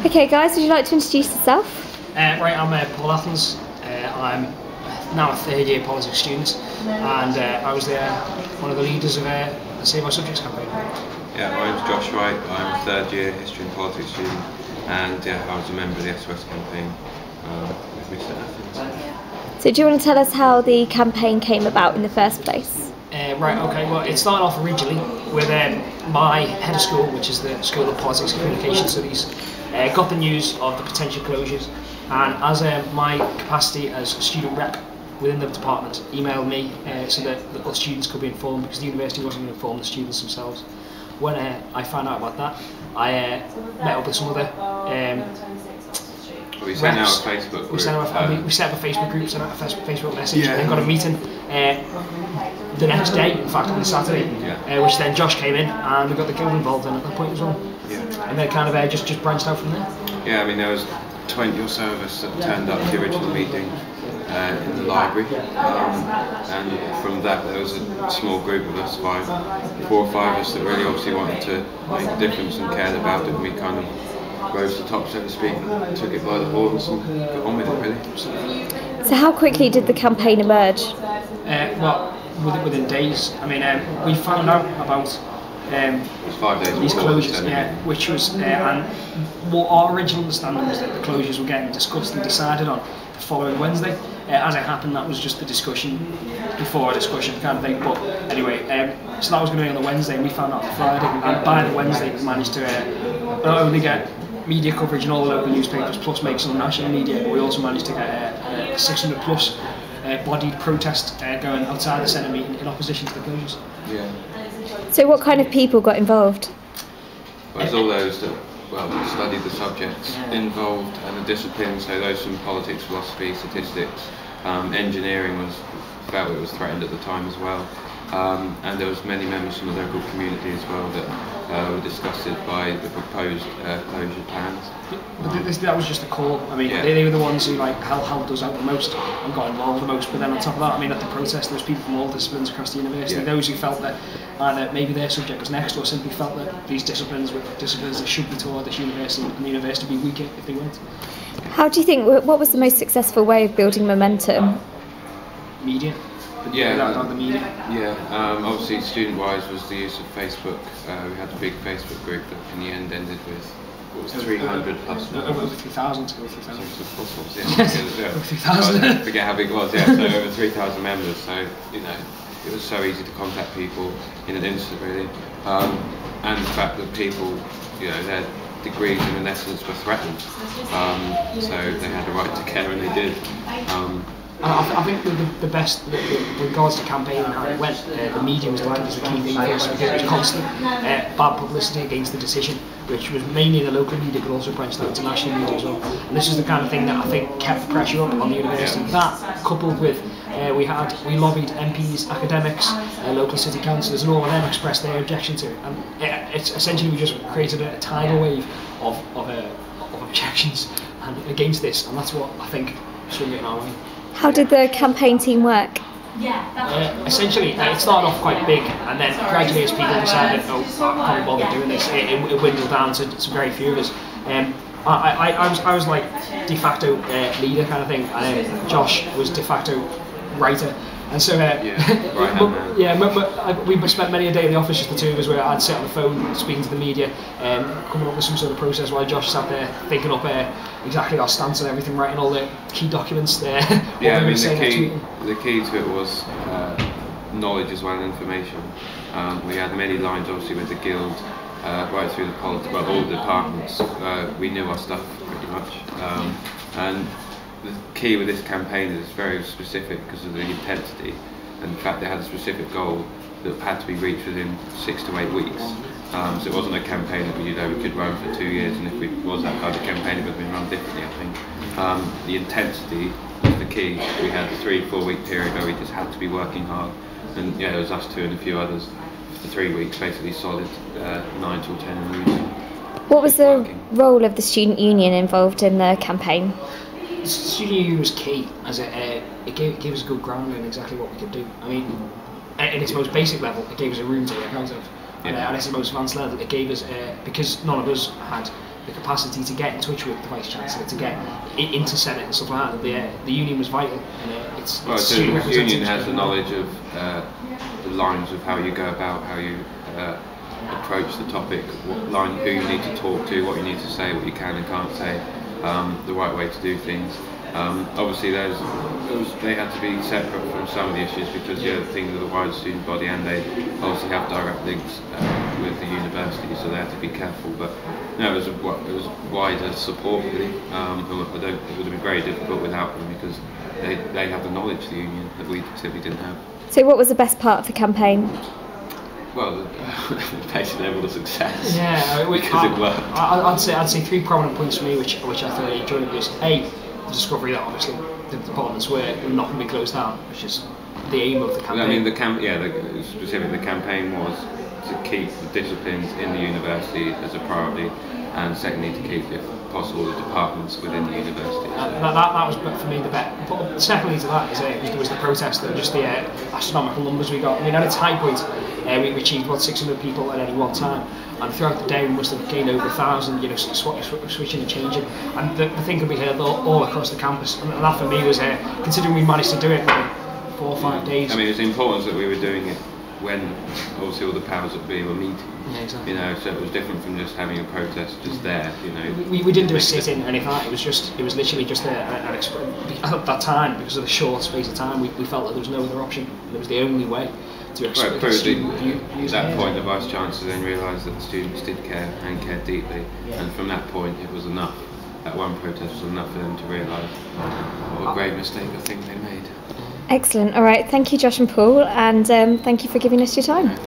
Okay guys, would you like to introduce yourself? Right, I'm Paul Athens. I'm now a third year politics student, and I was one of the leaders of the Save Our Subjects campaign. Yeah, my name's Josh Wright. I'm a third year history and politics student, and I was a member of the SOS campaign with Mr. Athens. So do you want to tell us how the campaign came about in the first place? Right, okay, well it started off originally with my head of school, which is the School of Politics and Communication Studies, got the news of the potential closures, and as my capacity as a student rep within the department, emailed me so that the other students could be informed, because the university wasn't going to inform the students themselves. When I found out about that, I met up with some other we sent out a Facebook group. We set up a Facebook group, sent out a Facebook message, and then got a meeting the next day, in fact on the Saturday, which then Josh came in and we got the guild involved in at that point as well. And then kind of just branched out from there. Yeah, I mean there was 20 or so of us that turned up to the original meeting in the library, and from that there was a small group of us, 4 or 5 of us that really obviously wanted to make a difference and cared about it, and we kind of rose to the top, so to speak, took it by the horns and got on with it really. So how quickly did the campaign emerge? Well, within days. I mean, we found out about 5 days these closures, which was, and what our original understanding was that the closures were getting discussed and decided on the following Wednesday. As it happened, that was just the discussion before a discussion kind of thing. But anyway, so that was going to be on the Wednesday, and we found out on the Friday. And by the Wednesday, we managed to not only get media coverage in all the local newspapers, plus make some national media, but we also managed to get a 600 plus bodied protest going outside the Senate meeting in opposition to the closures. Yeah. So what kind of people got involved? Well, there's all those that studied the subjects involved and the disciplines, so those from politics, philosophy, statistics, engineering felt it was threatened at the time as well. And there was many members from the local community as well that were disgusted by the proposed closure plans. But that was just a call. I mean, they were the ones who helped us out the most and got involved the most. But then on top of that, I mean, at the protest, there was people from all disciplines across the university. Those who felt that either maybe their subject was next, or simply felt that these disciplines were disciplines that should be taught at this university, and the university would be weaker if they weren't. How do you think? What was the most successful way of building momentum? Media. The media. Obviously student-wise was the use of Facebook. We had a big Facebook group that in the end ended with 300 plus. Over 3,000. Over 3,000. I forget how big it was. Yeah, so over 3,000 members. So it was so easy to contact people in an instant, really. And the fact that people, their degrees in essence were threatened. So they had a right to care, and they did. I think the best, with regards to campaign and how it went, the media was likely the key thing for us, because it was constant bad publicity against the decision, which was mainly the local media, but also branched out to national media as well. And this is the kind of thing that I think kept the pressure up on the university. That, coupled with we lobbied MPs, academics, local city councillors, and all of them expressed their objection to it. And it's essentially we just created a tidal wave of objections and against this, and that's what I think swung it in our way. How did the campaign team work? Essentially, it started off quite big, and then gradually as people decided, I can't bother doing this, it dwindled down to very few of us. I was like de facto leader kind of thing, and Josh was de facto writer. And so, we spent many a day in the office, just the two of us, where I'd sit on the phone speaking to the media, coming up with some sort of process, while Josh sat there thinking up exactly our stance and everything, writing all the key documents there. The key to it was knowledge as well as information. We had many lines, obviously, with the guild, right through the all the departments. We knew our stuff pretty much, and the key with this campaign is very specific because of the intensity and the fact they had a specific goal that had to be reached within 6 to 8 weeks. So it wasn't a campaign that we could run for 2 years, and if it was that kind of campaign, it would have been run differently, I think. The intensity was the key. We had a 3-4 week period where we just had to be working hard, and it was us two and a few others for 3 weeks, basically solid 9 till 10 in the evening. What was the role of the student union involved in the campaign? The student union was key, as it gave us a good ground in exactly what we could do. I mean, at its most basic level, it gave us a room to work out of. And at its most advanced level, it gave us, because none of us had the capacity to get in touch with the Vice Chancellor, to get into Senate and stuff like that. The union was vital. So the union has the knowledge of the lines of how you go about, how you approach the topic, what line, who you need to talk to, what you need to say, what you can and can't say, the right way to do things. Obviously they had to be separate from some of the issues because the other things are the wider student body, and they obviously have direct links with the university, so they had to be careful. But no, it was wider support really. It would have been very difficult without them because they have the knowledge, the union, that we simply didn't have. So what was the best part of the campaign? Well, the basic level of success. Yeah, because it worked. I'd say 3 prominent points for me, which I thoroughly enjoyed, was A, the discovery that obviously the departments were not going to be closed down, which is the aim of the campaign. I mean, the campaign was to keep the disciplines in the university as a priority, and secondly to keep, if possible, the departments within the university. That was for me the best. But secondly to that there was the protest and just the astronomical numbers we got. I mean, at its high point, we achieved about 600 people at any one time, and throughout the day we must have gained over 1,000. Switching and changing, and the thing could be heard all across the campus. And that for me was considering we managed to do it in 4 or 5 days. I mean, it's important that we were doing it when obviously all the powers that be were meeting. Yeah, exactly. So it was different from just having a protest just there. We didn't do a sit-in or anything like that. It was literally just at that time, because of the short space of time, we felt that there was no other option. It was the only way to express at that point, the Vice Chancellor then realised that the students did care and cared deeply, and from that point it was enough. That one protest was enough for them to realise what a great mistake I think they made. Excellent. All right. Thank you, Josh and Paul, and thank you for giving us your time.